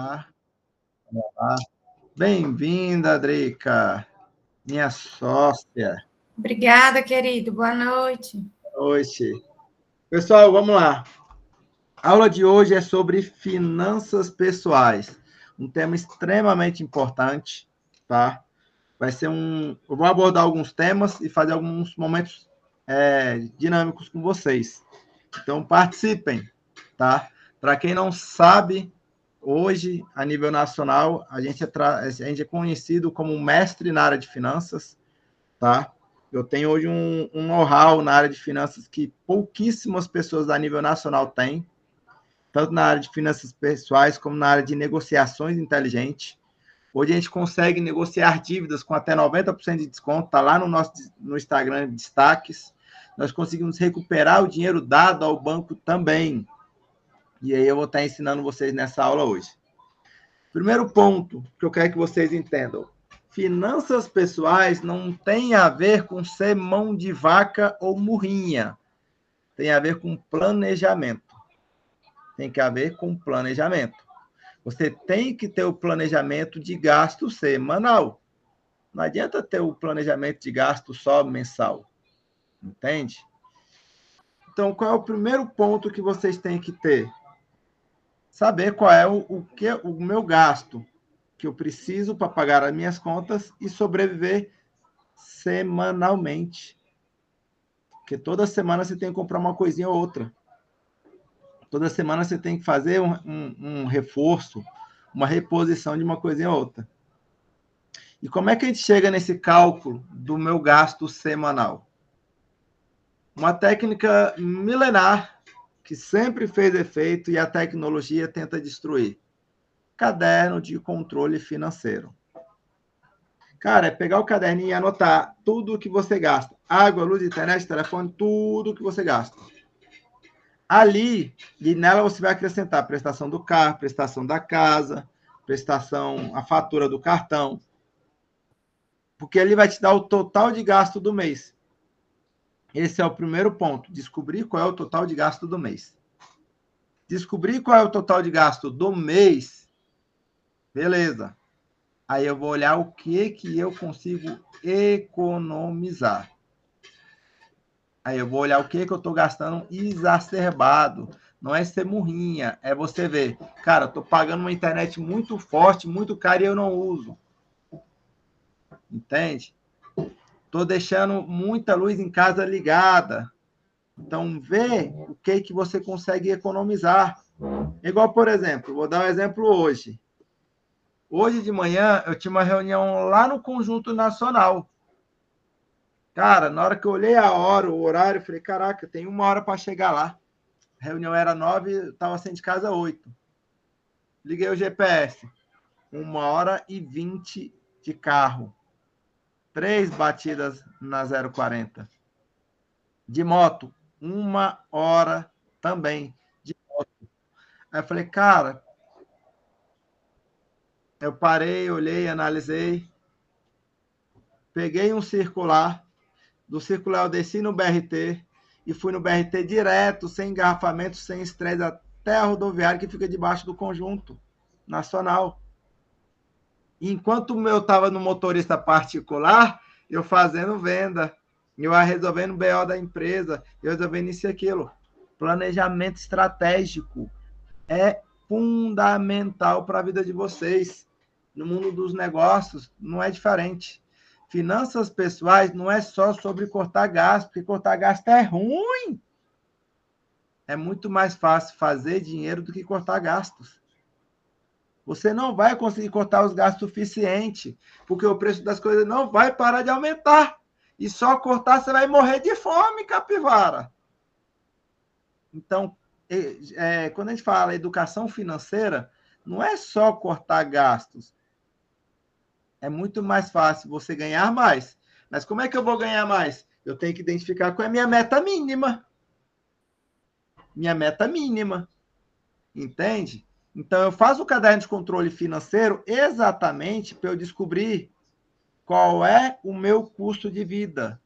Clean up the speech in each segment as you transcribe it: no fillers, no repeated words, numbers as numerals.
Olá. Bem-vinda, Drica, minha sócia. Obrigada, querido. Boa noite. Boa noite. Pessoal, vamos lá. A aula de hoje é sobre finanças pessoais, um tema extremamente importante, tá? Eu vou abordar alguns temas e fazer alguns momentos dinâmicos com vocês. Então, participem, tá? Para quem não sabe, hoje, a nível nacional, a gente é conhecido como mestre na área de finanças, tá? Eu tenho hoje um know-how na área de finanças que pouquíssimas pessoas a nível nacional têm, tanto na área de finanças pessoais como na área de negociações inteligentes. Hoje a gente consegue negociar dívidas com até 90% de desconto, está lá no Instagram destaques. Nós conseguimos recuperar o dinheiro dado ao banco também. E aí eu vou estar ensinando vocês nessa aula hoje. Primeiro ponto que eu quero que vocês entendam. Finanças pessoais não tem a ver com ser mão de vaca ou murrinha. Tem a ver com planejamento. Tem que haver com planejamento. Você tem que ter o planejamento de gasto semanal. Não adianta ter o planejamento de gasto só mensal. Entende? Então, qual é o primeiro ponto que vocês têm que ter? Saber qual é o meu gasto que eu preciso para pagar as minhas contas e sobreviver semanalmente. Porque toda semana você tem que comprar uma coisinha ou outra. Toda semana você tem que fazer um reforço, uma reposição de uma coisinha ou outra. E como é que a gente chega nesse cálculo do meu gasto semanal? Uma técnica milenar que sempre fez efeito e a tecnologia tenta destruir. Caderno de controle financeiro. Cara, é pegar o caderninho e anotar tudo o que você gasta. Água, luz, internet, telefone, tudo o que você gasta. Ali, e nela você vai acrescentar prestação do carro, prestação da casa, prestação, a fatura do cartão. Porque ele vai te dar o total de gasto do mês. Esse é o primeiro ponto, descobrir qual é o total de gasto do mês. Descobrir qual é o total de gasto do mês, beleza. Aí eu vou olhar o que eu consigo economizar. Aí eu vou olhar o que eu estou gastando exacerbado. Não é ser murrinha, é você ver. Cara, eu estou pagando uma internet muito forte, muito cara e eu não uso. Entende? Estou deixando muita luz em casa ligada. Então, vê o que você consegue economizar. Igual, por exemplo, vou dar um exemplo hoje. Hoje de manhã eu tinha uma reunião lá no Conjunto Nacional. Cara, na hora que eu olhei a hora, o horário, eu falei, caraca, tem 1 hora para chegar lá. A reunião era 9, eu estava saindo de casa 8. Liguei o GPS. 1h20 de carro. 3 batidas na 040. De moto, 1 hora também de moto. Aí eu falei, cara, eu parei, olhei, analisei, peguei um circular, do circular eu desci no BRT e fui no BRT direto, sem engarrafamento, sem estresse, até a rodoviária que fica debaixo do Conjunto Nacional. Enquanto eu estava no motorista particular, eu fazendo venda, eu resolvendo o BO da empresa, eu resolvendo isso e aquilo. Planejamento estratégico é fundamental para a vida de vocês. No mundo dos negócios, não é diferente. Finanças pessoais não é só sobre cortar gasto, porque cortar gasto é ruim. É muito mais fácil fazer dinheiro do que cortar gastos. Você não vai conseguir cortar os gastos suficiente, porque o preço das coisas não vai parar de aumentar. E só cortar você vai morrer de fome, capivara. Então, quando a gente fala educação financeira, não é só cortar gastos. É muito mais fácil você ganhar mais. Mas como é que eu vou ganhar mais? Eu tenho que identificar qual é a minha meta mínima. Minha meta mínima. Entende? Então, eu faço o caderno de controle financeiro exatamente para eu descobrir qual é o meu custo de vida.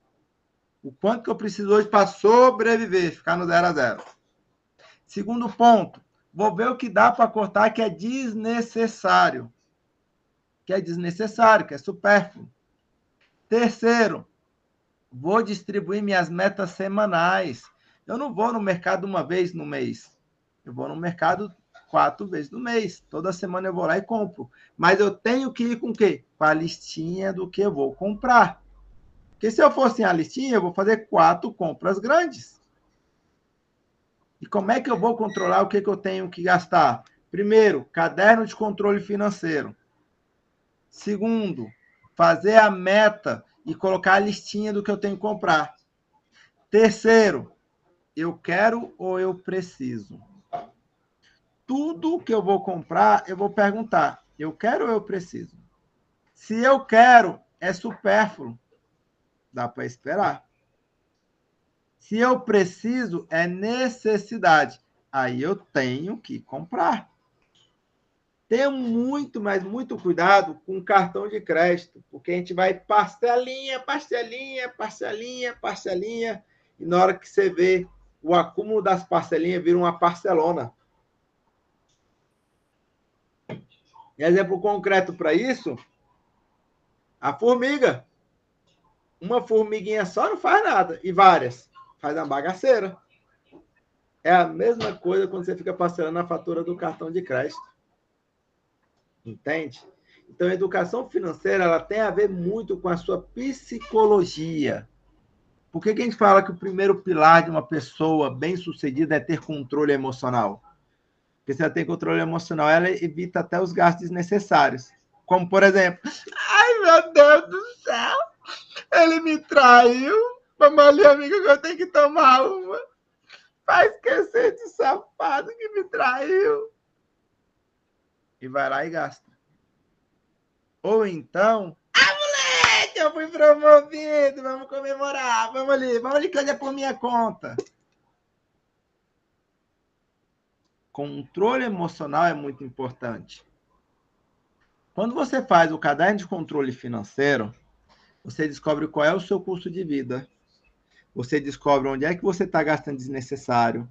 O quanto que eu preciso hoje para sobreviver, ficar no 0 a 0. Segundo ponto, Vou ver o que dá para cortar que é desnecessário. Que é supérfluo. Terceiro, vou distribuir minhas metas semanais. Eu não vou no mercado uma vez no mês. Eu vou no mercado 4 vezes no mês. Toda semana eu vou lá e compro. Mas eu tenho que ir com o quê? Com a listinha do que eu vou comprar. Porque se eu fosse a listinha, eu vou fazer 4 compras grandes. E como é que eu vou controlar o que eu tenho que gastar? Primeiro, caderno de controle financeiro. Segundo, fazer a meta e colocar a listinha do que eu tenho que comprar. Terceiro, eu quero ou eu preciso? Tudo que eu vou comprar, eu vou perguntar, eu quero ou eu preciso? Se eu quero, é supérfluo. Dá para esperar. Se eu preciso, é necessidade. Aí eu tenho que comprar. Tenha muito, mas muito cuidado com o cartão de crédito, porque a gente vai parcelinha, parcelinha, parcelinha, parcelinha, e na hora que você vê o acúmulo das parcelinhas vira uma parcelona. Exemplo concreto para isso, a formiga. Uma formiguinha só não faz nada, e várias faz uma bagaceira. É a mesma coisa quando você fica parcelando a fatura do cartão de crédito. Entende? Então, a educação financeira ela tem a ver muito com a sua psicologia. Por que a gente fala que o primeiro pilar de uma pessoa bem-sucedida é ter controle emocional? Porque se ela tem controle emocional, ela evita até os gastos desnecessários. Como, por exemplo, ai, meu Deus do céu, ele me traiu, vamos ali, amiga, que eu tenho que tomar uma. Vai esquecer de safado que me traiu. E vai lá e gasta. Ou então, eu fui promovido, vamos comemorar, vamos ali que hoje é por minha conta. Controle emocional é muito importante. Quando você faz o caderno de controle financeiro, você descobre qual é o seu custo de vida. Você descobre onde é que você está gastando desnecessário.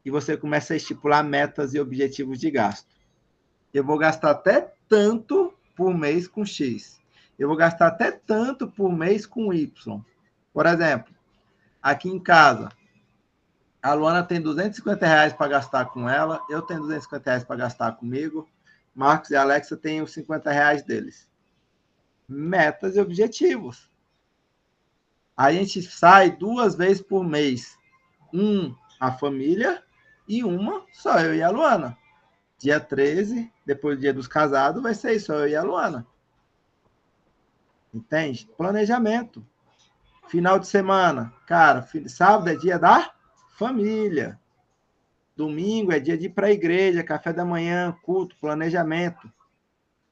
E você começa a estipular metas e objetivos de gasto. Eu vou gastar até tanto por mês com X. Eu vou gastar até tanto por mês com Y. Por exemplo, aqui em casa, a Luana tem R$ 250 para gastar com ela, eu tenho R$ 250 para gastar comigo, Marcos e Alexa têm os R$ 50 deles. Metas e objetivos. A gente sai 2 vezes por mês. A família e uma só eu e a Luana. Dia 13, depois do dia dos casados, vai ser só eu e a Luana. Entende? Planejamento. Final de semana. Cara, sábado é dia da família. Domingo é dia de ir para a igreja, café da manhã, culto, planejamento.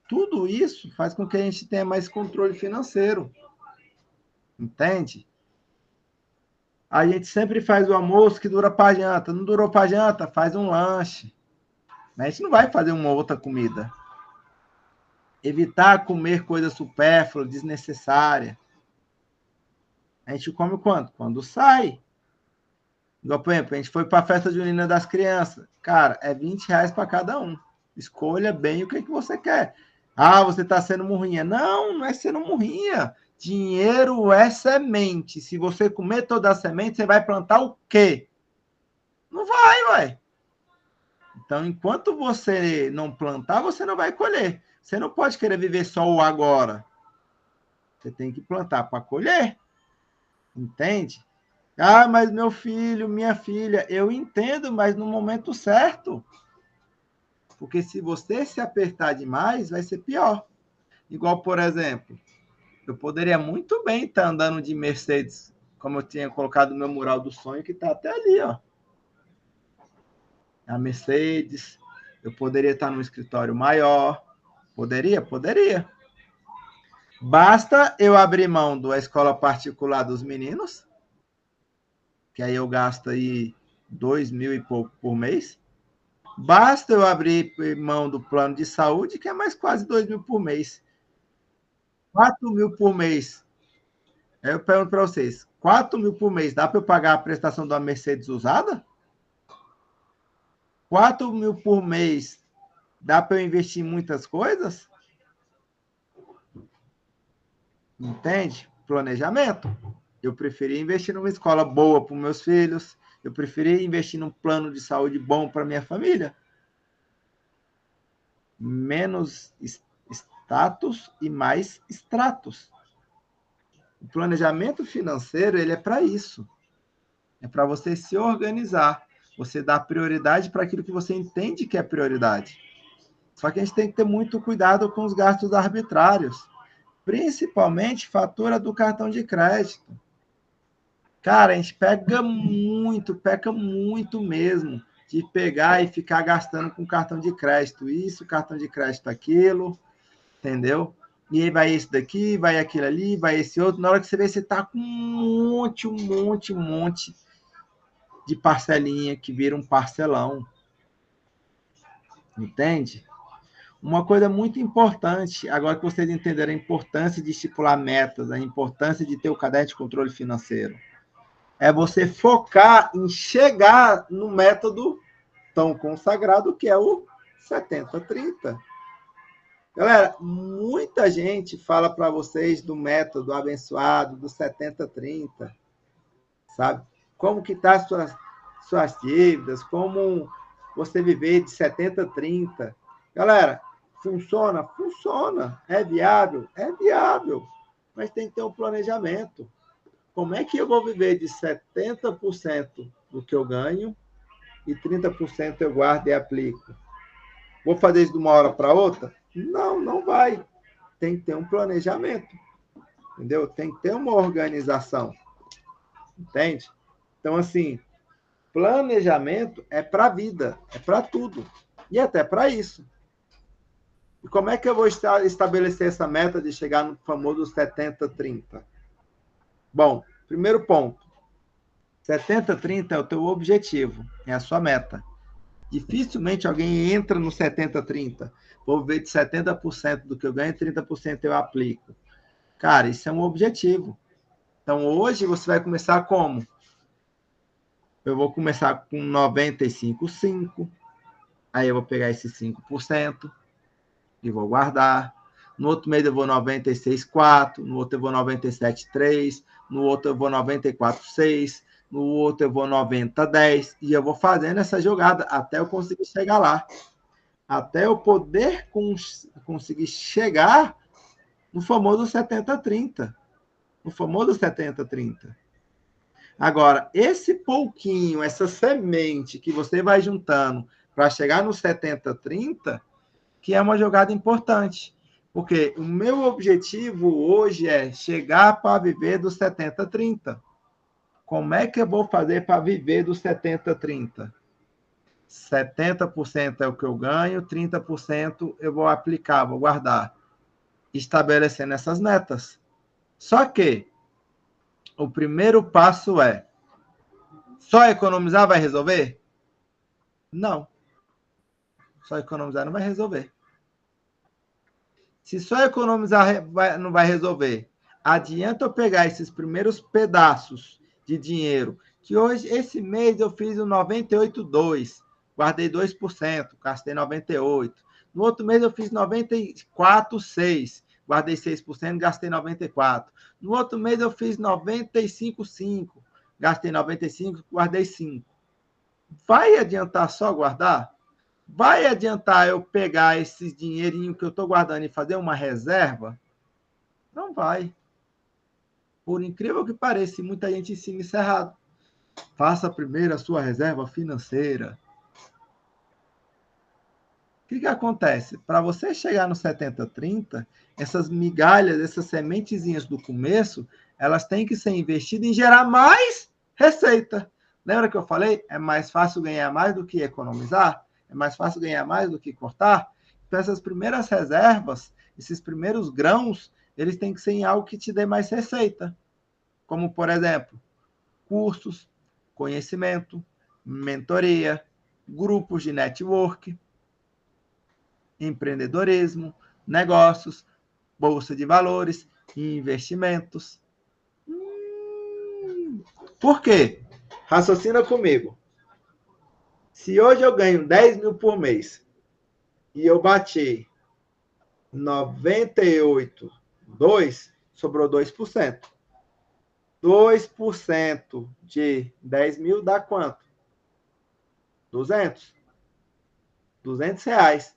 Tudo isso faz com que a gente tenha mais controle financeiro. Entende? A gente sempre faz o almoço que dura para janta. Não durou para janta? Faz um lanche. A gente não vai fazer uma outra comida. Evitar comer coisa supérflua, desnecessária. A gente come quanto? Quando sai. Igual, por exemplo, a gente foi para a festa junina das crianças. Cara, é R$ 20 para cada um. Escolha bem o que você quer. Ah, você está sendo murrinha. Não, não é sendo murrinha. Dinheiro é semente. Se você comer toda a semente, você vai plantar o quê? Não vai, ué. Então, enquanto você não plantar, você não vai colher. Você não pode querer viver só o agora. Você tem que plantar para colher. Entende? Ah, mas meu filho, minha filha, eu entendo, mas no momento certo. Porque se você se apertar demais, vai ser pior. Igual, por exemplo, eu poderia muito bem estar andando de Mercedes, como eu tinha colocado no meu mural do sonho, que está até ali, ó. A Mercedes, eu poderia estar num escritório maior. Poderia? Poderia. Basta eu abrir mão da escola particular dos meninos, que aí eu gasto aí 2.000 e pouco por mês. Basta eu abrir mão do plano de saúde, que é mais quase 2.000 por mês. 4.000 por mês. Aí eu pergunto para vocês, 4.000 por mês, dá para eu pagar a prestação de uma Mercedes usada? 4 mil por mês, dá para eu investir em muitas coisas? Entende? Planejamento. Eu preferia investir numa escola boa para os meus filhos. Eu preferia investir num plano de saúde bom para minha família. Menos status e mais extratos. O planejamento financeiro, ele é para isso. É para você se organizar. Você dar prioridade para aquilo que você entende que é prioridade. Só que a gente tem que ter muito cuidado com os gastos arbitrários. Principalmente fatura do cartão de crédito. Cara, a gente peca muito mesmo, de pegar e ficar gastando com cartão de crédito. Isso, cartão de crédito aquilo, entendeu? E aí vai esse daqui, vai aquele ali, vai esse outro. Na hora que você vê, você tá com um monte de parcelinha que vira um parcelão. Entende? Uma coisa muito importante, agora que vocês entenderam a importância de estipular metas, a importância de ter o caderno de controle financeiro, é você focar em chegar no método tão consagrado que é o 70-30. Galera, muita gente fala para vocês do método abençoado do 70-30, sabe? Como que tá suas dívidas, como você viver de 70-30. Galera, funciona? Funciona. É viável? É viável. Mas tem que ter um planejamento. Como é que eu vou viver de 70% do que eu ganho e 30% eu guardo e aplico? Vou fazer isso de uma hora para outra? Não, não vai. Tem que ter um planejamento. Entendeu? Tem que ter uma organização. Entende? Então, assim, planejamento é para a vida, é para tudo. E até para isso. E como é que eu vou estabelecer essa meta de chegar no famoso 70-30? Bom, primeiro ponto. 70-30 é o teu objetivo, é a sua meta. Dificilmente alguém entra no 70-30. Vou viver de 70% do que eu ganho e 30% eu aplico. Cara, isso é um objetivo. Então, hoje você vai começar como? Eu vou começar com 95,5%. Aí eu vou pegar esses 5% e vou guardar. No outro mês eu vou 96,4%. No outro eu vou 97,3%. No outro eu vou 94,6%. No outro eu vou 90-10, e eu vou fazendo essa jogada até eu conseguir chegar lá. Até eu poder conseguir chegar no famoso 70-30. No famoso 70-30. Agora, esse pouquinho, essa semente que você vai juntando para chegar no 70-30, que é uma jogada importante. Porque o meu objetivo hoje é chegar para viver do 70-30. Como é que eu vou fazer para viver dos 70-30? 70% é o que eu ganho, 30% eu vou aplicar, vou guardar, estabelecendo essas metas. Só que o primeiro passo é: só economizar vai resolver? Não. Só economizar não vai resolver. Se só economizar não vai resolver, adianta eu pegar esses primeiros pedaços de dinheiro, que hoje, esse mês, eu fiz o 98,2%, guardei 2%, gastei 98%. No outro mês, eu fiz 94,6%, guardei 6%, gastei 94%. No outro mês, eu fiz 95,5%, gastei 95%, guardei 5%. Vai adiantar só guardar? Vai adiantar eu pegar esse dinheirinho que eu estou guardando e fazer uma reserva? Não vai. Por incrível que pareça, muita gente ensina isso errado. Faça primeiro a sua reserva financeira. O que acontece? Para você chegar no 70-30, essas migalhas, essas sementezinhas do começo, elas têm que ser investidas em gerar mais receita. Lembra que eu falei? É mais fácil ganhar mais do que economizar? É mais fácil ganhar mais do que cortar? Então, essas primeiras reservas, esses primeiros grãos, eles têm que ser em algo que te dê mais receita. Como, por exemplo, cursos, conhecimento, mentoria, grupos de network, empreendedorismo, negócios, bolsa de valores, investimentos. Por quê? Raciocina comigo. Se hoje eu ganho 10 mil por mês e eu bati 98,2, sobrou 2%. 2% de 10 mil dá quanto? 200. 200 reais.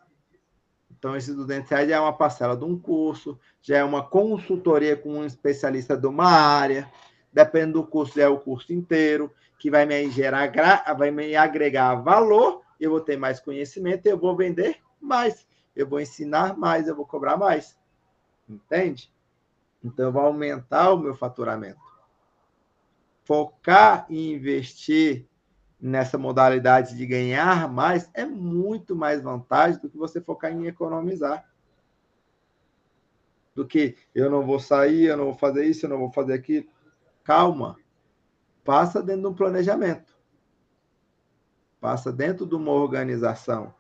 Então, esses 200 reais já é uma parcela de um curso, já é uma consultoria com um especialista de uma área. Depende do curso, já é o curso inteiro, que vai me agregar valor, eu vou ter mais conhecimento, eu vou vender mais, eu vou ensinar mais, eu vou cobrar mais. Entende? Então, eu vou aumentar o meu faturamento. Focar e investir nessa modalidade de ganhar mais é muito mais vantagem do que você focar em economizar. Do que eu não vou sair, eu não vou fazer isso, eu não vou fazer aquilo. Calma. Passa dentro de um planejamento. Passa dentro de uma organização.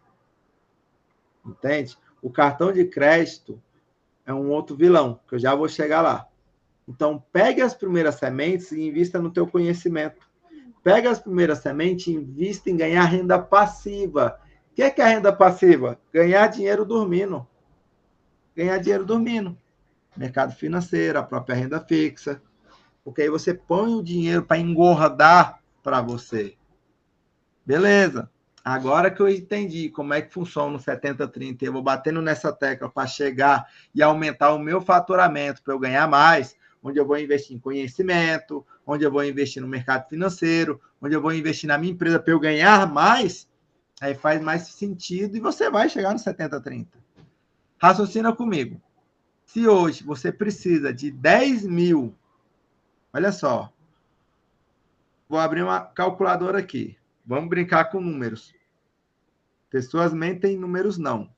Entende? O cartão de crédito é um outro vilão, que eu já vou chegar lá. Então, pegue as primeiras sementes e invista no teu conhecimento. Pega as primeiras sementes e invista em ganhar renda passiva. O que é a renda passiva? Ganhar dinheiro dormindo. Ganhar dinheiro dormindo. Mercado financeiro, a própria renda fixa. Porque aí você põe o dinheiro para engordar para você. Beleza. Agora que eu entendi como é que funciona o 70-30, eu vou batendo nessa tecla para chegar e aumentar o meu faturamento, para eu ganhar mais, onde eu vou investir em conhecimento, onde eu vou investir no mercado financeiro, onde eu vou investir na minha empresa para eu ganhar mais, aí faz mais sentido e você vai chegar no 70-30. Raciocina comigo. Se hoje você precisa de 10 mil, olha só, vou abrir uma calculadora aqui. Vamos brincar com números. Pessoas mentem, números não.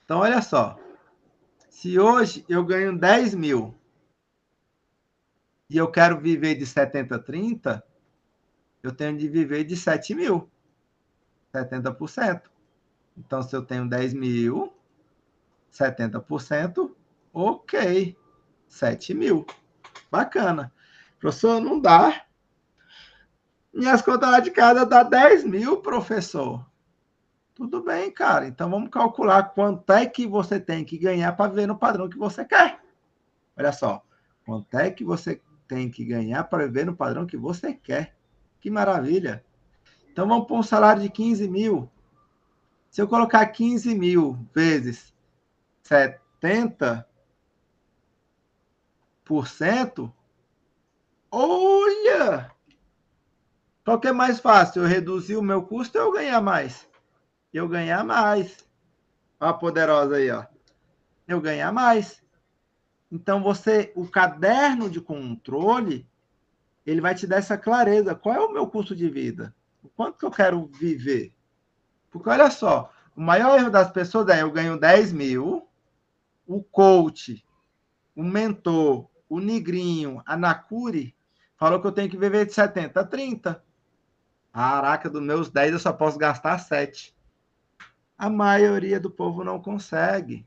Então, olha só. Se hoje eu ganho 10 mil e eu quero viver de 70-30, eu tenho de viver de 7 mil. 70%. Então, se eu tenho 10 mil, 70%, ok. 7 mil. Bacana. Professor, não dá. Minhas contas lá de casa dá 10 mil, professor. Tudo bem, cara. Então vamos calcular quanto é que você tem que ganhar para viver no padrão que você quer. Olha só. Quanto é que você tem que ganhar para viver no padrão que você quer. Que maravilha. Então vamos pôr um salário de 15 mil. Se eu colocar 15 mil vezes 70%, olha! Qual que é mais fácil? Eu reduzir o meu custo ou eu ganhar mais? Eu ganhar mais. Olha a poderosa aí, ó. Eu ganhar mais. Então, o caderno de controle, ele vai te dar essa clareza. Qual é o meu custo de vida? O quanto que eu quero viver? Porque, olha só, o maior erro das pessoas é eu ganho 10 mil, o coach, o mentor, o Nigrinho, a Nakuri, falou que eu tenho que viver de 70-30. Caraca, dos meus 10 eu só posso gastar 7. A maioria do povo não consegue.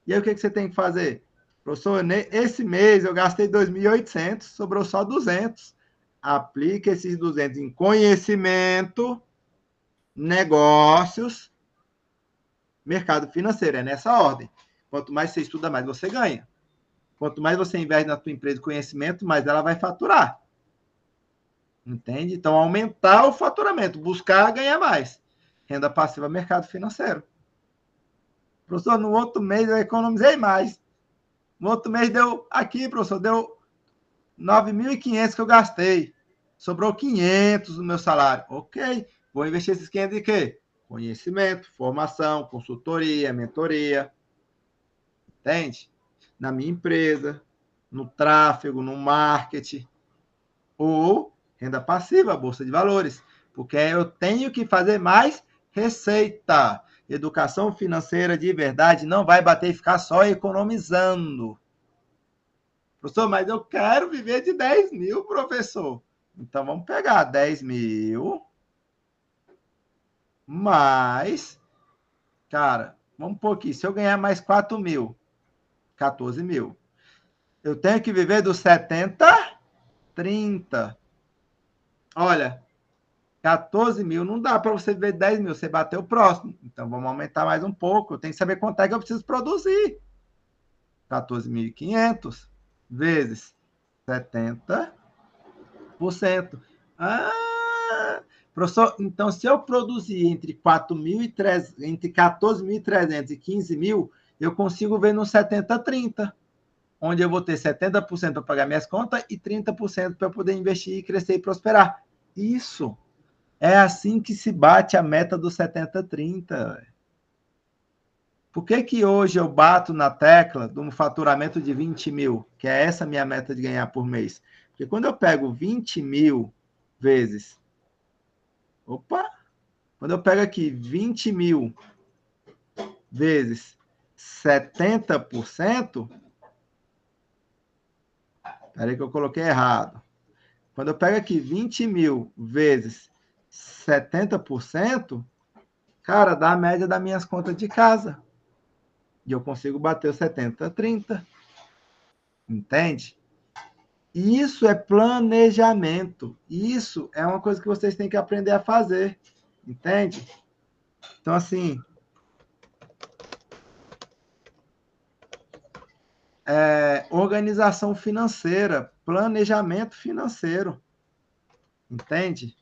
E aí o que você tem que fazer? Professor, esse mês eu gastei 2.800, sobrou só 200. Aplique esses 200 em conhecimento, negócios, mercado financeiro. É nessa ordem. Quanto mais você estuda, mais você ganha. Quanto mais você investe na tua empresa de conhecimento, mais ela vai faturar. Entende? Então, aumentar o faturamento, buscar ganhar mais. Renda passiva, mercado financeiro. Professor, no outro mês eu economizei mais. No outro mês deu, aqui, professor, deu 9.500 que eu gastei. Sobrou 500 no meu salário. Ok, vou investir esses 500 em quê? Conhecimento, formação, consultoria, mentoria. Entende? Na minha empresa, no tráfego, no marketing. Ou renda passiva, bolsa de valores. Porque eu tenho que fazer mais receita. Educação financeira de verdade não vai bater e ficar só economizando. Professor, mas eu quero viver de 10 mil, professor. Então vamos pegar 10 mil mais, cara, vamos pôr aqui, se eu ganhar mais 4 mil, 14 mil, eu tenho que viver dos 70, 30. Olha, 14 mil, não dá para você ver 10 mil, você bateu o próximo. Então, vamos aumentar mais um pouco. Eu tenho que saber quanto é que eu preciso produzir. 14.500 vezes 70%. Ah, professor, então, se eu produzir entre 14.300 e 15 mil, eu consigo ver no 70-30, onde eu vou ter 70% para pagar minhas contas e 30% para poder investir, crescer e prosperar. Isso é assim que se bate a meta do 70-30. Por que que hoje eu bato na tecla de um faturamento de 20 mil, que é essa minha meta de ganhar por mês? Porque quando eu pego 20 mil vezes... Quando eu pego aqui 20 mil vezes 70%, peraí que eu coloquei errado. Quando eu pego aqui 20 mil vezes 70%, cara, dá a média das minhas contas de casa. E eu consigo bater o 70-30. Entende? Isso é planejamento. Isso é uma coisa que vocês têm que aprender a fazer. Entende? Então, assim, organização financeira, planejamento financeiro. Entende?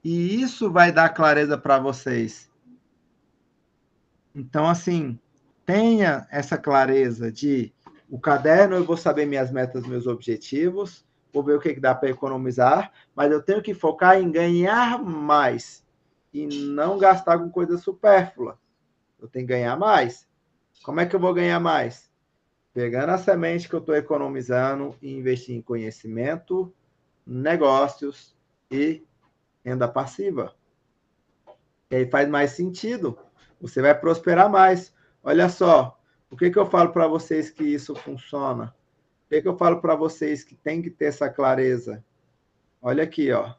E isso vai dar clareza para vocês. Então, assim, tenha essa clareza de o caderno, eu vou saber minhas metas, meus objetivos, vou ver o que dá para economizar, mas eu tenho que focar em ganhar mais e não gastar com coisa supérflua. Eu tenho que ganhar mais. Como é que eu vou ganhar mais? Pegando a semente que eu estou economizando e investir em conhecimento, negócios e renda passiva. E aí faz mais sentido. Você vai prosperar mais. Olha só, por que eu falo para vocês que isso funciona? Por que eu falo para vocês que tem que ter essa clareza? Olha aqui, ó.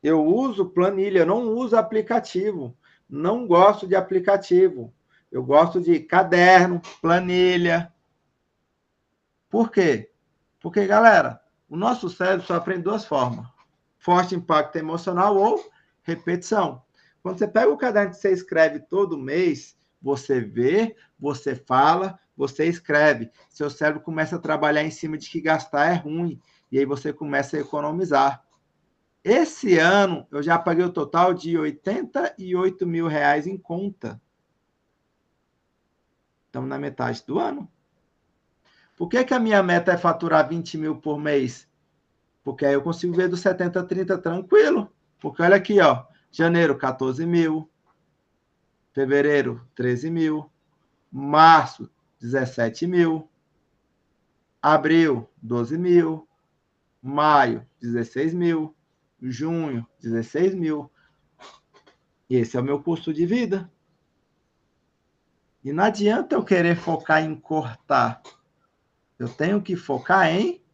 Eu uso planilha, não uso aplicativo. Não gosto de aplicativo. Eu gosto de caderno, planilha. Por quê? Porque, galera, o nosso cérebro só aprende de duas formas: forte impacto emocional ou repetição. Quando você pega o caderno que você escreve todo mês, você vê, você fala, você escreve. Seu cérebro começa a trabalhar em cima de que gastar é ruim. E aí você começa a economizar. Esse ano, eu já paguei o total de R$88 mil em conta. Estamos na metade do ano. Por que a minha meta é faturar 20 mil por mês? Porque aí eu consigo ver do 70-30 tranquilo. Porque olha aqui, ó. Janeiro, 14 mil. Fevereiro, 13 mil. Março, 17 mil. Abril, 12 mil. Maio, 16 mil. Junho, 16 mil. E esse é o meu custo de vida. E não adianta eu querer focar em cortar. Eu tenho que focar em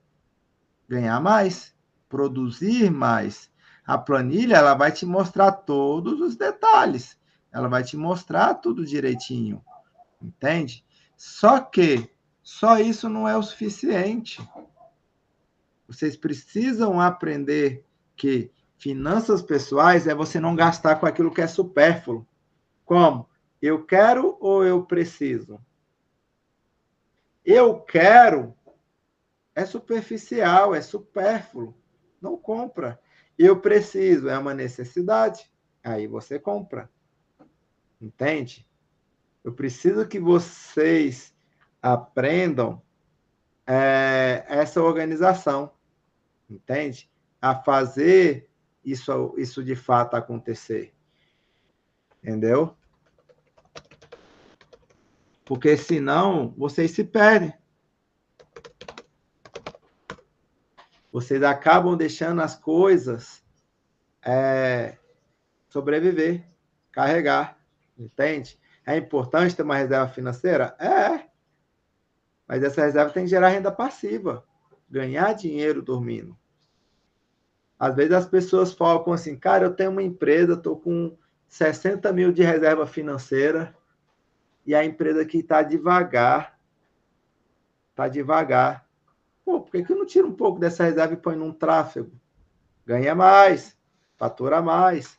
ganhar mais, produzir mais. A planilha, ela vai te mostrar todos os detalhes. Ela vai te mostrar tudo direitinho. Entende? Só que só isso não é o suficiente. Vocês precisam aprender que finanças pessoais é você não gastar com aquilo que é supérfluo. Como? Eu quero ou eu preciso? Eu quero é superficial, é supérfluo. Não compra. Eu preciso, é uma necessidade. Aí você compra. Entende? Eu preciso que vocês aprendam essa organização. Entende? A fazer isso de fato acontecer. Entendeu? Porque senão vocês se perdem. Vocês acabam deixando as coisas sobreviver, carregar, entende? É importante ter uma reserva financeira? É. Mas essa reserva tem que gerar renda passiva, ganhar dinheiro dormindo. Às vezes as pessoas falam assim, cara, eu tenho uma empresa, estou com 60 mil de reserva financeira e a empresa aqui está devagar. Está devagar. Pô, por que eu não tiro um pouco dessa reserva e põe num tráfego? Ganha mais, fatura mais.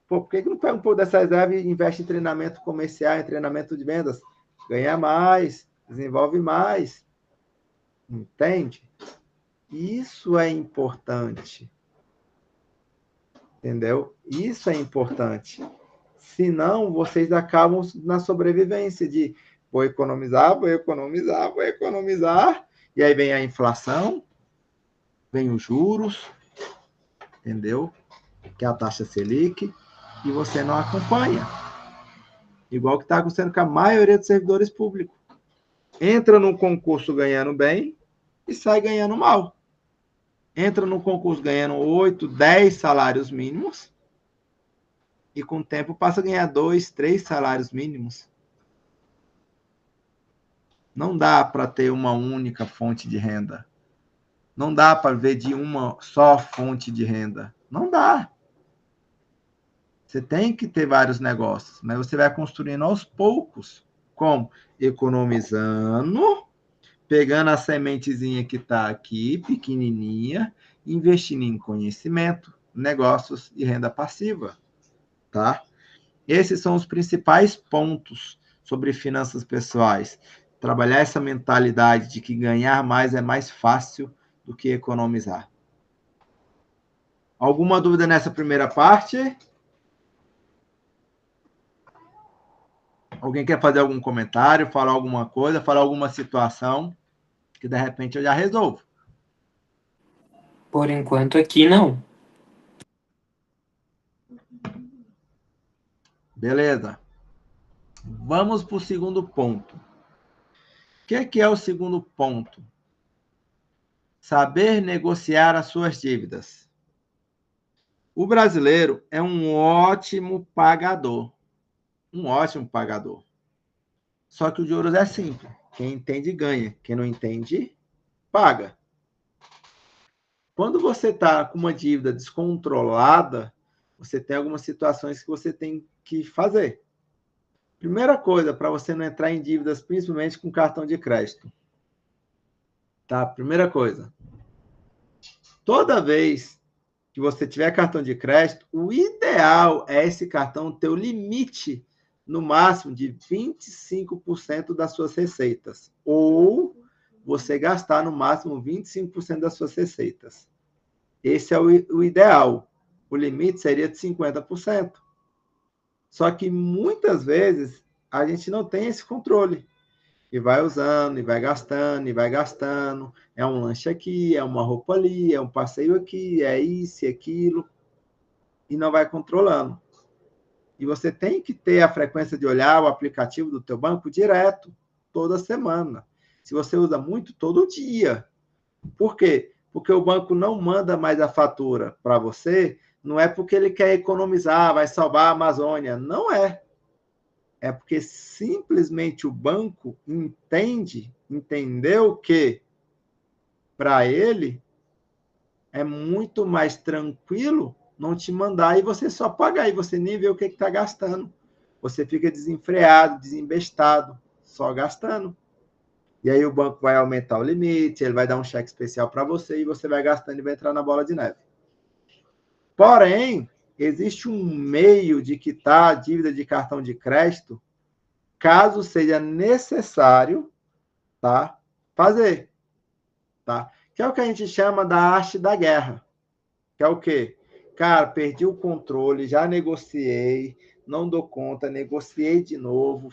Pô, por que eu não pego um pouco dessa reserva e investe em treinamento comercial, em treinamento de vendas? Ganha mais, desenvolve mais. Entende? Isso é importante. Entendeu? Isso é importante. Senão, vocês acabam na sobrevivência de vou economizar, vou economizar, vou economizar, e aí vem a inflação, vem os juros, entendeu? Que é a taxa Selic, e você não acompanha. Igual que está acontecendo com a maioria dos servidores públicos. Entra no concurso ganhando bem e sai ganhando mal. Entra no concurso ganhando 8, 10 salários mínimos e com o tempo passa a ganhar 2, 3 salários mínimos. Não dá para ter uma única fonte de renda. Não dá para ver de uma só fonte de renda. Não dá. Você tem que ter vários negócios, mas você vai construindo aos poucos. Como? Economizando, pegando a sementezinha que está aqui, pequenininha, investindo em conhecimento, negócios e renda passiva. Tá? Esses são os principais pontos sobre finanças pessoais. Trabalhar essa mentalidade de que ganhar mais é mais fácil do que economizar. Alguma dúvida nessa primeira parte? Alguém quer fazer algum comentário, falar alguma coisa, falar alguma situação que de repente eu já resolvo? Por enquanto aqui não. Beleza. Vamos para o segundo ponto. O que é o segundo ponto? Saber negociar as suas dívidas. O brasileiro é um ótimo pagador. Um ótimo pagador. Só que o juros é simples. Quem entende, ganha. Quem não entende, paga. Quando você está com uma dívida descontrolada, você tem algumas situações que você tem que fazer. Primeira coisa, para você não entrar em dívidas, principalmente com cartão de crédito. Tá? Primeira coisa. Toda vez que você tiver cartão de crédito, o ideal é esse cartão ter o limite no máximo de 25% das suas receitas. Ou você gastar no máximo 25% das suas receitas. Esse é o ideal. O limite seria de 50%. Só que muitas vezes a gente não tem esse controle. E vai usando, e vai gastando, e vai gastando. É um lanche aqui, é uma roupa ali, é um passeio aqui, é isso e aquilo. E não vai controlando. E você tem que ter a frequência de olhar o aplicativo do teu banco direto, toda semana. Se você usa muito, todo dia. Por quê? Porque o banco não manda mais a fatura para você, não é porque ele quer economizar, vai salvar a Amazônia. Não é. É porque simplesmente o banco entendeu que para ele é muito mais tranquilo não te mandar e você só pagar e você nem vê o que está gastando. Você fica desenfreado, desembestado, só gastando. E aí o banco vai aumentar o limite, ele vai dar um cheque especial para você e você vai gastando e vai entrar na bola de neve. Porém, existe um meio de quitar a dívida de cartão de crédito caso seja necessário, tá? Fazer, tá? Que é o que a gente chama da arte da guerra. Que é o quê? Cara, perdi o controle, já negociei, não dou conta, negociei de novo,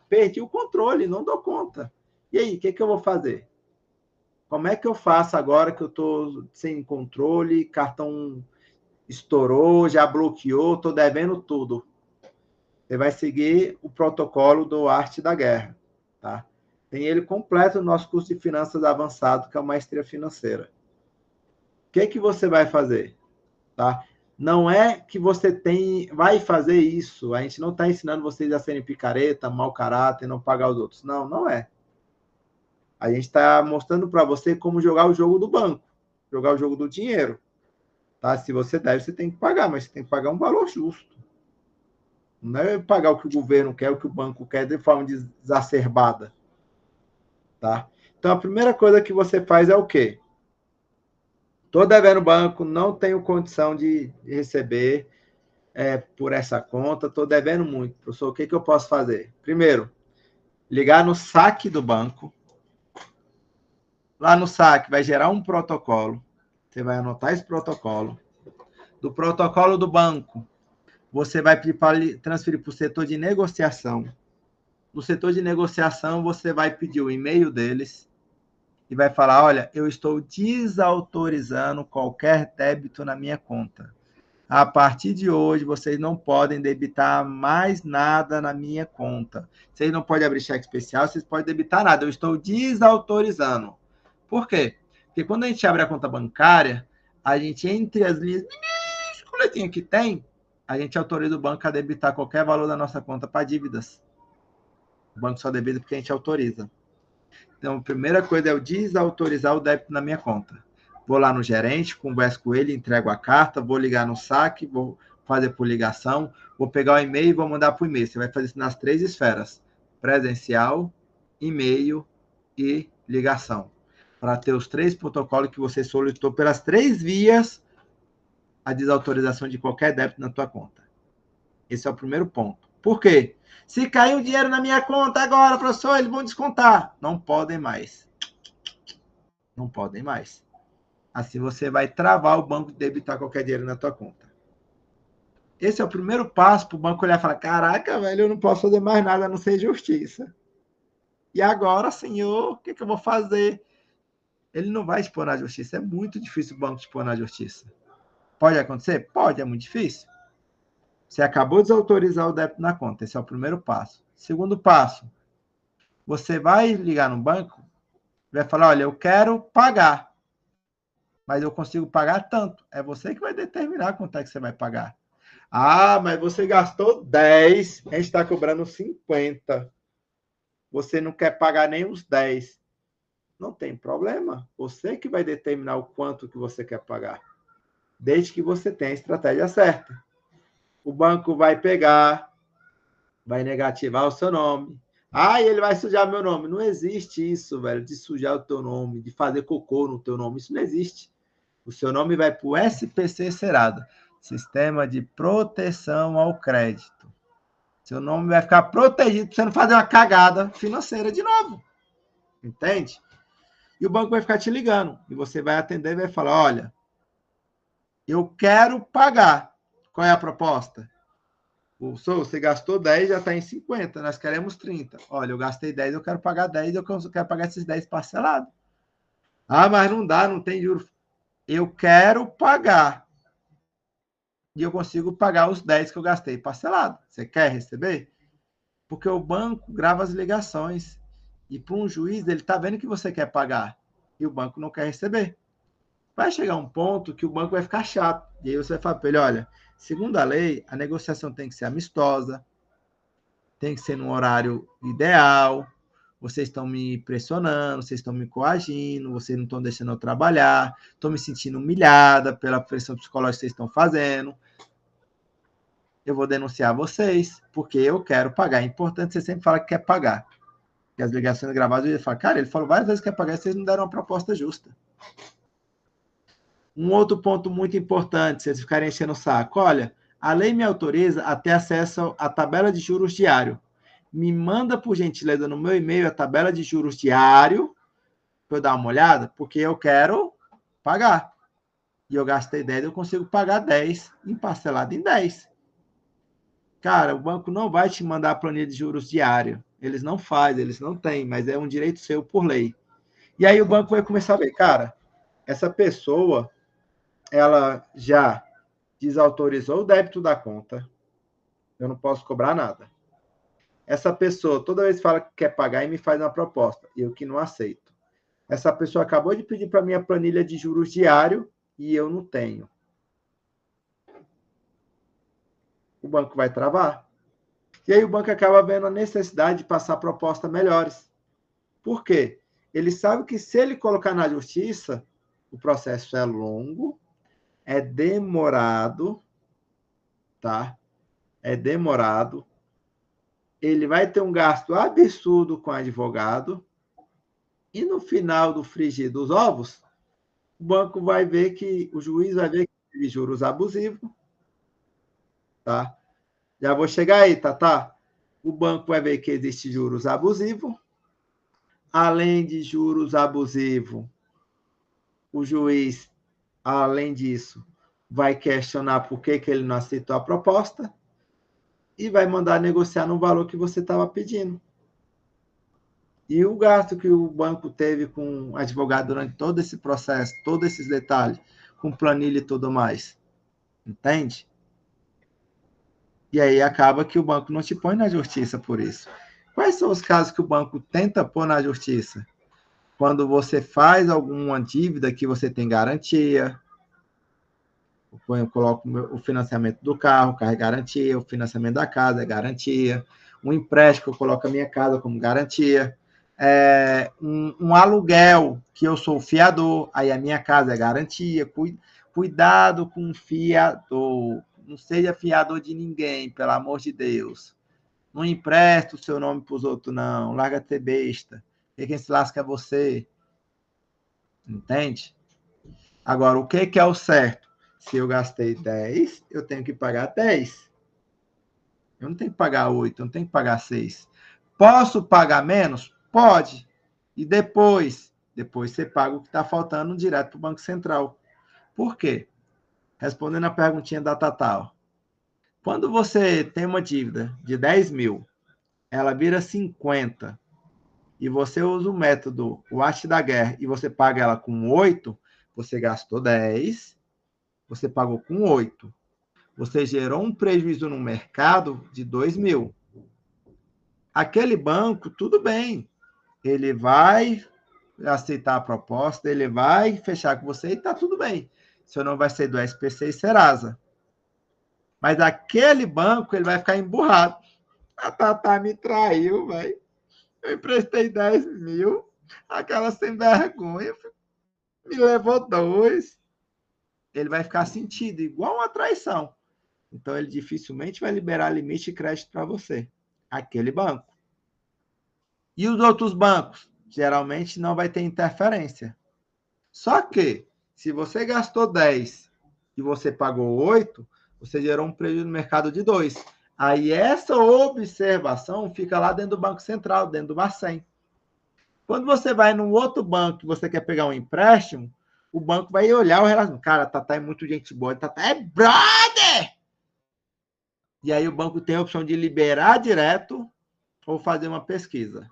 perdi o controle, não dou conta. E aí, o que eu vou fazer? Como é que eu faço agora que eu estou sem controle, cartão estourou, já bloqueou, estou devendo tudo? Você vai seguir o protocolo do Arte da Guerra, tá? Tem ele completo no nosso curso de finanças avançado, que é a maestria financeira. O que você vai fazer? Tá? Não é que você vai fazer isso. A gente não está ensinando vocês a serem picareta, mau caráter, não pagar os outros. Não, não é. A gente está mostrando para você como jogar o jogo do banco, jogar o jogo do dinheiro. Tá? Se você deve, você tem que pagar, mas você tem que pagar um valor justo. Não é pagar o que o governo quer, o que o banco quer de forma exacerbada. Tá? Então, a primeira coisa que você faz é o quê? Estou devendo banco, não tenho condição de receber por essa conta, estou devendo muito. Professor, o que eu posso fazer? Primeiro, ligar no saque do banco. Lá no saque vai gerar um protocolo. Você vai anotar esse protocolo. Do protocolo do banco, você vai transferir para o setor de negociação. No setor de negociação, você vai pedir o e-mail deles e vai falar, olha, eu estou desautorizando qualquer débito na minha conta. A partir de hoje, vocês não podem debitar mais nada na minha conta. Vocês não podem abrir cheque especial, vocês podem debitar nada. Eu estou desautorizando. Por quê? Porque quando a gente abre a conta bancária, a gente, entre as linhas minúsculas que tem, a gente autoriza o banco a debitar qualquer valor da nossa conta para dívidas. O banco só debita porque a gente autoriza. Então, a primeira coisa é eu desautorizar o débito na minha conta. Vou lá no gerente, converso com ele, entrego a carta, vou ligar no saque, vou fazer por ligação, vou pegar o e-mail e vou mandar por e-mail. Você vai fazer isso nas 3 esferas: presencial, e-mail e ligação. Para ter os 3 protocolos que você solicitou pelas 3 vias a desautorização de qualquer débito na tua conta. Esse é o primeiro ponto. Por quê? Se cair um dinheiro na minha conta agora, professor, eles vão descontar. Não podem mais. Não podem mais. Assim você vai travar o banco de debitar qualquer dinheiro na tua conta. Esse é o primeiro passo para o banco olhar e falar, caraca, velho, eu não posso fazer mais nada a não ser justiça. E agora, senhor, o que eu vou fazer? Ele não vai expor na justiça. É muito difícil o banco expor na justiça. Pode acontecer? Pode, é muito difícil. Você acabou de desautorizar o débito na conta. Esse é o primeiro passo. Segundo passo, você vai ligar no banco, vai falar, olha, eu quero pagar, mas eu consigo pagar tanto. É você que vai determinar quanto é que você vai pagar. Ah, mas você gastou 10, a gente está cobrando 50. Você não quer pagar nem os 10. Não tem problema. Você que vai determinar o quanto que você quer pagar. Desde que você tenha a estratégia certa. O banco vai pegar, vai negativar o seu nome. Ah, ele vai sujar meu nome. Não existe isso, velho, de sujar o teu nome, de fazer cocô no teu nome. Isso não existe. O seu nome vai para o SPC Serasa, Sistema de Proteção ao Crédito. Seu nome vai ficar protegido para você não fazer uma cagada financeira de novo. Entende? E o banco vai ficar te ligando. E você vai atender e vai falar, olha, eu quero pagar. Qual é a proposta? Você gastou 10, já está em 50, nós queremos 30. Olha, eu gastei 10, eu quero pagar 10, eu quero pagar esses 10 parcelados. Ah, mas não dá, não tem juros. Eu quero pagar. E eu consigo pagar os 10 que eu gastei parcelado. Você quer receber? Porque o banco grava as ligações. E para um juiz, ele está vendo que você quer pagar. E o banco não quer receber. Vai chegar um ponto que o banco vai ficar chato. E aí você vai falar para ele, olha, segundo a lei, a negociação tem que ser amistosa, tem que ser num horário ideal, vocês estão me pressionando, vocês estão me coagindo, vocês não estão deixando eu trabalhar, estou me sentindo humilhada pela pressão psicológica que vocês estão fazendo. Eu vou denunciar vocês, porque eu quero pagar. É importante, você sempre fala que quer pagar. E as ligações gravadas, ele fala, cara, ele falou várias vezes que quer pagar, e vocês não deram uma proposta justa. Um outro ponto muito importante, vocês ficarem enchendo o saco, olha, a lei me autoriza a ter acesso à tabela de juros diário. Me manda, por gentileza, no meu e-mail a tabela de juros diário, para eu dar uma olhada, porque eu quero pagar. E eu gastei 10, eu consigo pagar 10 em parcelado em 10. Cara, o banco não vai te mandar a planilha de juros diário. Eles não fazem, eles não têm, mas é um direito seu por lei. E aí o banco vai começar a ver, cara, essa pessoa, ela já desautorizou o débito da conta, eu não posso cobrar nada. Essa pessoa, toda vez que fala que quer pagar e me faz uma proposta, eu que não aceito. Essa pessoa acabou de pedir para minha planilha de juros diário e eu não tenho. O banco vai travar. E aí o banco acaba vendo a necessidade de passar propostas melhores. Por quê? Ele sabe que se ele colocar na justiça, o processo é longo, é demorado, tá? É demorado. Ele vai ter um gasto absurdo com advogado E no final do frigir dos ovos, o banco vai ver que, o juiz vai ver que teve juros abusivos, tá? Já vou chegar aí, tá? O banco vai ver que existe juros abusivos. Além de juros abusivos, o juiz, além disso, vai questionar por que ele não aceitou a proposta e vai mandar negociar no valor que você estava pedindo. E o gasto que o banco teve com o advogado durante todo esse processo, todos esses detalhes, com planilha e tudo mais. Entende? E aí acaba que o banco não te põe na justiça por isso. Quais são os casos que o banco tenta pôr na justiça? Quando você faz alguma dívida que você tem garantia, eu coloco o financiamento do carro, o carro é garantia, o financiamento da casa é garantia, um empréstimo, eu coloco a minha casa como garantia, um aluguel, que eu sou fiador, aí a minha casa é garantia. Cuidado com fiador, não seja fiador de ninguém, pelo amor de Deus. Não empresta o seu nome para os outros, não. Larga de ser besta. Porque quem se lasca é você. Entende? Agora, o que é o certo? Se eu gastei 10, eu tenho que pagar 10. Eu não tenho que pagar 8, eu não tenho que pagar 6. Posso pagar menos? Pode. E depois? Depois você paga o que está faltando direto para o Banco Central. Por quê? Respondendo a perguntinha da Tatal. Quando você tem uma dívida de 10 mil, ela vira 50, e você usa o método, o arte da guerra, e você paga ela com 8, você gastou 10, você pagou com 8. Você gerou um prejuízo no mercado de 2 mil. Aquele banco, tudo bem, ele vai aceitar a proposta, ele vai fechar com você e está tudo bem. Seu nome vai ser do SPC e Serasa. Mas aquele banco, ele vai ficar emburrado. A Tatá me traiu, velho. Eu emprestei 10 mil, aquela sem vergonha me levou 2. Ele vai ficar sentido, igual uma traição. Então, ele dificilmente vai liberar limite de crédito para você. Aquele banco. E os outros bancos? Geralmente não vai ter interferência. Só que, se você gastou 10 e você pagou 8, você gerou um prejuízo no mercado de 2. Aí essa observação fica lá dentro do Banco Central, dentro do Bacen. Quando você vai num outro banco e você quer pegar um empréstimo, o banco vai olhar o relatório. Cara, Tatá é muito gente boa, Tatá é brother! E aí o banco tem a opção de liberar direto ou fazer uma pesquisa.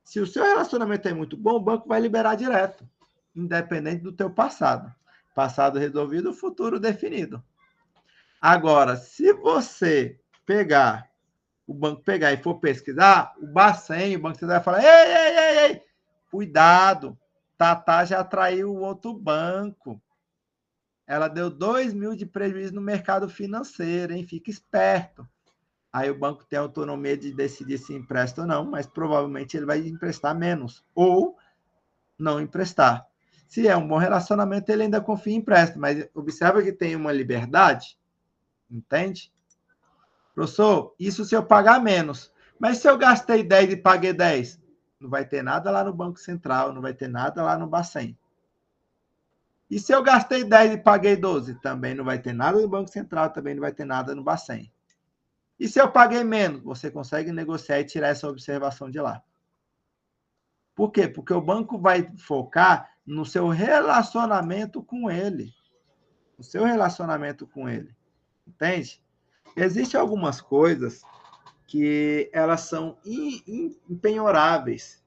Se o seu relacionamento é muito bom, o banco vai liberar direto, independente do teu passado. Passado resolvido, futuro definido. Agora, se você pegar, o banco pegar e for pesquisar, o Bacen, o Banco Central vai falar, ei, cuidado, Tatá já traiu o outro banco. Ela deu 2 mil de prejuízo no mercado financeiro, hein? Fica esperto. Aí o banco tem autonomia de decidir se empresta ou não, mas provavelmente ele vai emprestar menos, ou não emprestar. Se é um bom relacionamento, ele ainda confia em empréstimo, mas observa que tem uma liberdade, entende? Professor, isso se eu pagar menos. Mas se eu gastei 10 e paguei 10, não vai ter nada lá no Banco Central, não vai ter nada lá no Bacen. E se eu gastei 10 e paguei 12, também não vai ter nada no Banco Central, também não vai ter nada no Bacen. E se eu paguei menos? Você consegue negociar e tirar essa observação de lá. Por quê? Porque o banco vai focar no seu relacionamento com ele. No seu relacionamento com ele. Entende? Existem algumas coisas que elas são impenhoráveis.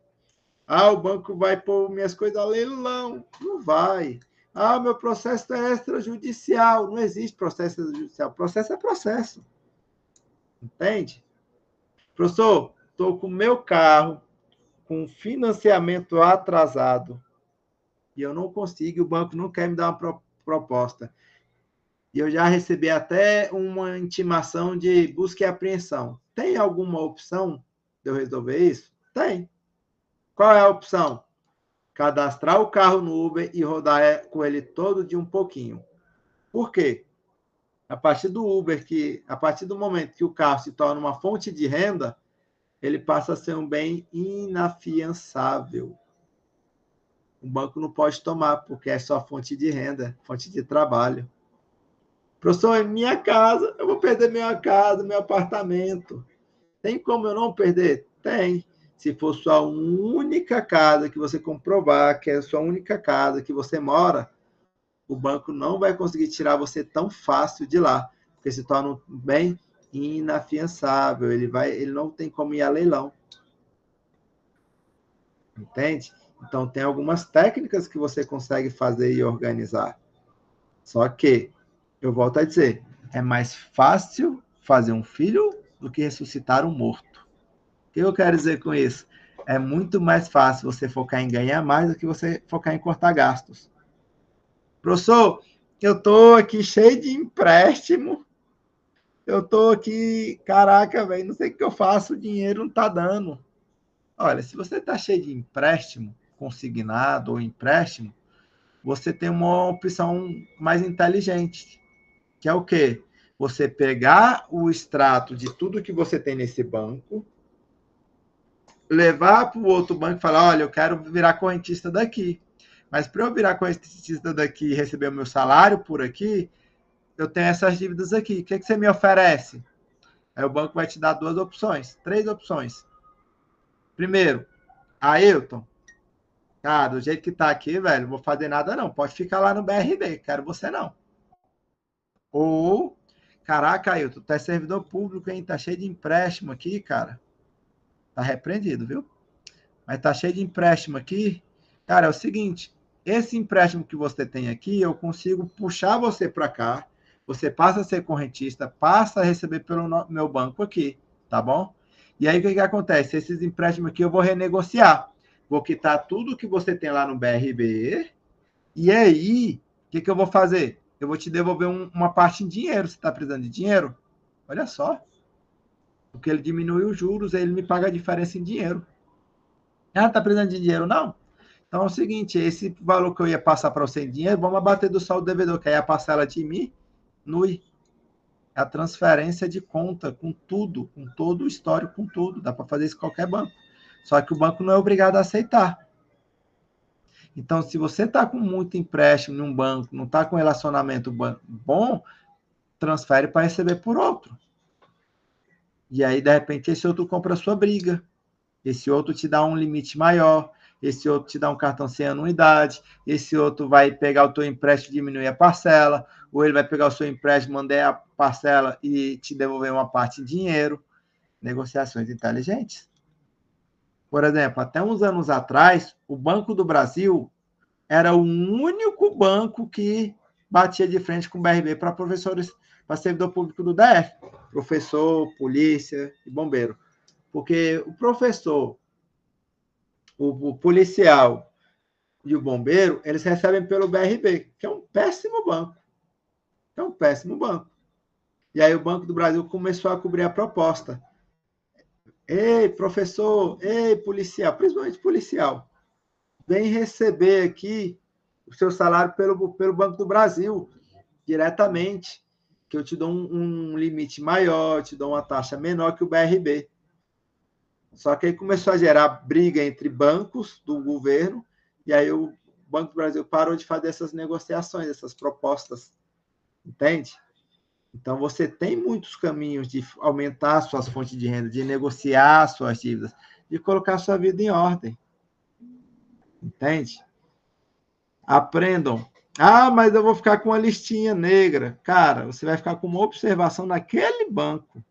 Ah, o banco vai pôr minhas coisas a leilão. Não vai. Ah, meu processo é extrajudicial. Não existe processo extrajudicial. Processo é processo. Entende? Professor, estou com o meu carro com financiamento atrasado e eu não consigo, o banco não quer me dar uma proposta. E eu já recebi até uma intimação de busca e apreensão. Tem alguma opção de eu resolver isso? Tem. Qual é a opção? Cadastrar o carro no Uber e rodar com ele todo de um pouquinho. Por quê? A partir do Uber, a partir do momento que o carro se torna uma fonte de renda, ele passa a ser um bem inafiançável. O banco não pode tomar, porque é só fonte de renda, fonte de trabalho. Professor, é minha casa, eu vou perder minha casa, meu apartamento. Tem como eu não perder? Tem. Se for sua única casa, que você comprovar que é a sua única casa, que você mora, o banco não vai conseguir tirar você tão fácil de lá, porque se torna um bem inafiançável. Ele não tem como ir a leilão. Entende? Então, tem algumas técnicas que você consegue fazer e organizar. Só que, eu volto a dizer, é mais fácil fazer um filho do que ressuscitar um morto. O que eu quero dizer com isso? É muito mais fácil você focar em ganhar mais do que você focar em cortar gastos. Professor, eu estou aqui cheio de empréstimo, eu estou aqui, caraca, velho, não sei o que eu faço, o dinheiro não está dando. Olha, se você está cheio de empréstimo, consignado ou empréstimo, você tem uma opção mais inteligente, que é o quê? Você pegar o extrato de tudo que você tem nesse banco, levar para o outro banco e falar, olha, eu quero virar correntista daqui, mas para eu virar correntista daqui e receber o meu salário por aqui, eu tenho essas dívidas aqui, o que você me oferece? Aí o banco vai te dar 3 opções. Primeiro, Ailton, cara, do jeito que tá aqui, velho, não vou fazer nada não, pode ficar lá no BRB, quero você não. Ou, caraca, Ailton, tu é servidor público, hein, tá cheio de empréstimo aqui, cara, tá repreendido, viu? Mas tá cheio de empréstimo aqui, cara, é o seguinte, esse empréstimo que você tem aqui, eu consigo puxar você para cá, você passa a ser correntista, passa a receber pelo meu banco aqui, tá bom? E aí, o que acontece? Esses empréstimos aqui eu vou renegociar. Vou quitar tudo que você tem lá no BRB, e aí, o que eu vou fazer? Eu vou te devolver uma parte em dinheiro. Você está precisando de dinheiro? Olha só. Porque ele diminui os juros, aí ele me paga a diferença em dinheiro. Ah, tá precisando de dinheiro? Não. Então é o seguinte, esse valor que eu ia passar para você em dinheiro, vamos abater do saldo devedor, que aí a parcela diminui. É a transferência de conta com tudo, com todo o histórico, com tudo. Dá para fazer isso em qualquer banco. Só que o banco não é obrigado a aceitar. Então, se você está com muito empréstimo em um banco, não está com relacionamento bom, transfere para receber por outro. E aí, de repente, esse outro compra a sua briga. Esse outro te dá um limite maior. Esse outro te dá um cartão sem anuidade. Esse outro vai pegar o teu empréstimo e diminuir a parcela. Ou ele vai pegar o seu empréstimo, mandar a parcela e te devolver uma parte em dinheiro. Negociações inteligentes. Por exemplo, até uns anos atrás, o Banco do Brasil era o único banco que batia de frente com o BRB para professores, para servidor público do DF, professor, polícia e bombeiro. Porque o professor, o policial e o bombeiro, eles recebem pelo BRB, que é um péssimo banco. É um péssimo banco. E aí o Banco do Brasil começou a cobrir a proposta. Ei, professor, ei, policial, principalmente policial, vem receber aqui o seu salário pelo Banco do Brasil, diretamente, que eu te dou um limite maior, te dou uma taxa menor que o BRB. Só que aí começou a gerar briga entre bancos do governo, e aí o Banco do Brasil parou de fazer essas negociações, essas propostas, entende? Então, você tem muitos caminhos de aumentar suas fontes de renda, de negociar suas dívidas, de colocar sua vida em ordem. Entende? Aprendam. Ah, mas eu vou ficar com uma listinha negra. Cara, você vai ficar com uma observação naquele banco.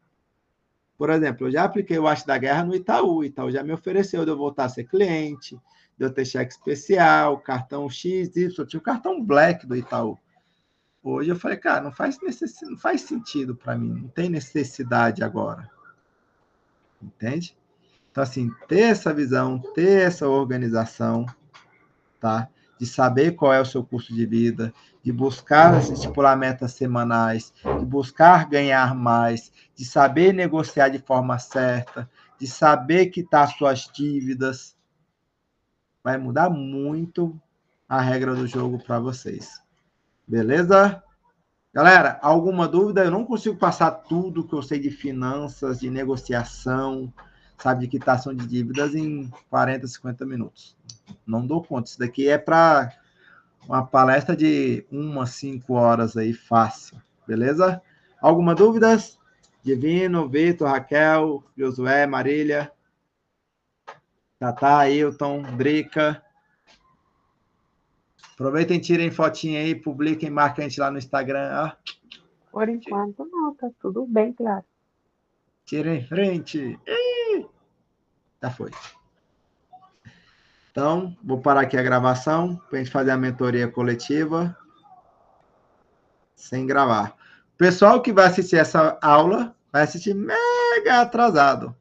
Por exemplo, eu já apliquei o Arte da Guerra no Itaú. O Itaú já me ofereceu de eu voltar a ser cliente, de eu ter cheque especial, cartão X, Y. Eu tinha o cartão Black do Itaú. Hoje eu falei, cara, não faz sentido para mim. Não tem necessidade agora. Entende? Então, assim, ter essa visão, ter essa organização, tá? De saber qual é o seu custo de vida, de buscar estipular metas semanais, de buscar ganhar mais, de saber negociar de forma certa, de saber quitar suas dívidas, vai mudar muito a regra do jogo para vocês. Beleza? Galera, alguma dúvida? Eu não consigo passar tudo que eu sei de finanças, de negociação, sabe, de quitação de dívidas em 40, 50 minutos. Não dou conta. Isso daqui é para uma palestra de 5 horas aí, fácil. Beleza? Alguma dúvidas? Divino, Vitor, Raquel, Josué, Marília, Tatá, Ailton, Drica. Aproveitem, tirem fotinha aí, publiquem, marquem a gente lá no Instagram. Ó. Por enquanto, não, tá tudo bem claro. Tira em frente. Já foi. Então, vou parar aqui a gravação para a gente fazer a mentoria coletiva sem gravar. O pessoal que vai assistir essa aula vai assistir mega atrasado.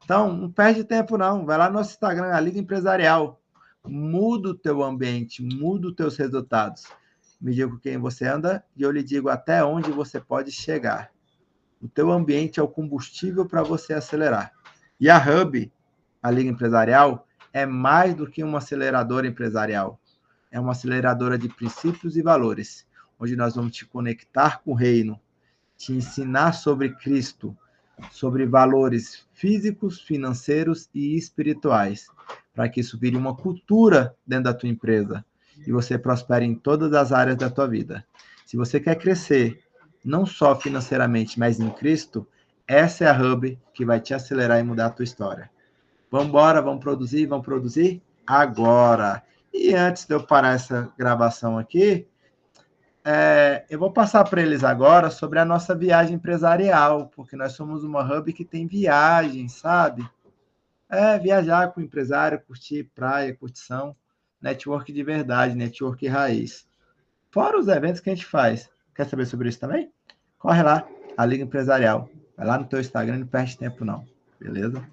Então, não perde tempo não. Vai lá no nosso Instagram, a Liga Empresarial. Muda o teu ambiente, muda os teus resultados. Me diga com quem você anda e eu lhe digo até onde você pode chegar. O teu ambiente é o combustível para você acelerar. E a Hub, a Liga Empresarial, é mais do que uma aceleradora empresarial. É uma aceleradora de princípios e valores, onde nós vamos te conectar com o reino, te ensinar sobre Cristo, sobre valores físicos, financeiros e espirituais, para que isso vire uma cultura dentro da tua empresa e você prospere em todas as áreas da tua vida. Se você quer crescer, não só financeiramente, mas em Cristo, essa é a Hub que vai te acelerar e mudar a tua história. Vamos embora, vamos produzir agora. E antes de eu parar essa gravação aqui, eu vou passar para eles agora sobre a nossa viagem empresarial, porque nós somos uma Hub que tem viagem, sabe? Viajar com o empresário, curtir praia, curtição, network de verdade, network raiz. Fora os eventos que a gente faz. Quer saber sobre isso também? Corre lá, a Liga Empresarial. Vai lá no teu Instagram, não perde tempo não. Beleza?